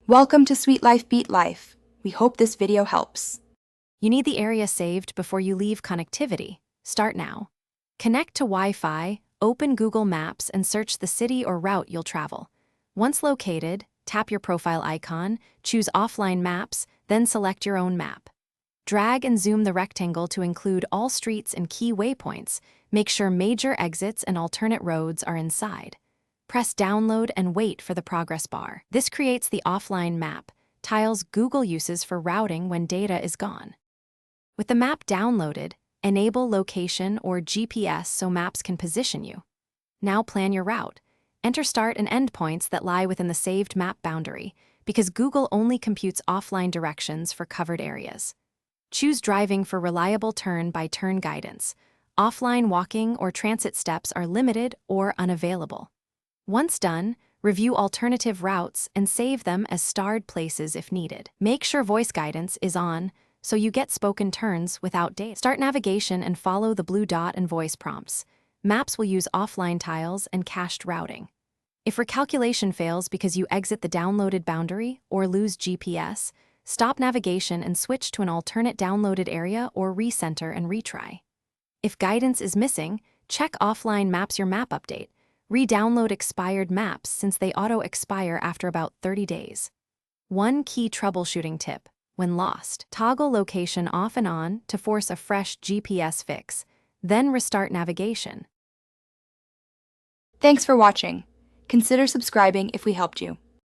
Welcome to Sweet Life Beat Life. We hope this video helps. You need the area saved before you leave connectivity. Start now. Connect to Wi-Fi, open Google Maps, and search the city or route you'll travel. Once located, tap your profile icon, choose Offline Maps, then select your own map. Drag and zoom the rectangle to include all streets and key waypoints. Make sure major exits and alternate roads are inside. Press Download and wait for the progress bar. This creates the offline map, tiles Google uses for routing when data is gone. With the map downloaded, enable location or GPS so maps can position you. Now plan your route. Enter start and end points that lie within the saved map boundary, because Google only computes offline directions for covered areas. Choose driving for reliable turn-by-turn guidance. Offline walking or transit steps are limited or unavailable. Once done, review alternative routes and save them as starred places if needed. Make sure voice guidance is on so you get spoken turns without data. Start navigation and follow the blue dot and voice prompts. Maps will use offline tiles and cached routing. If recalculation fails because you exit the downloaded boundary or lose GPS, stop navigation and switch to an alternate downloaded area or recenter and retry. If guidance is missing, check Offline Maps your map update. Re-download expired maps since they auto-expire after about 30 days. One key troubleshooting tip: when lost, toggle location off and on to force a fresh GPS fix, then restart navigation. Thanks for watching. Consider subscribing if we helped you.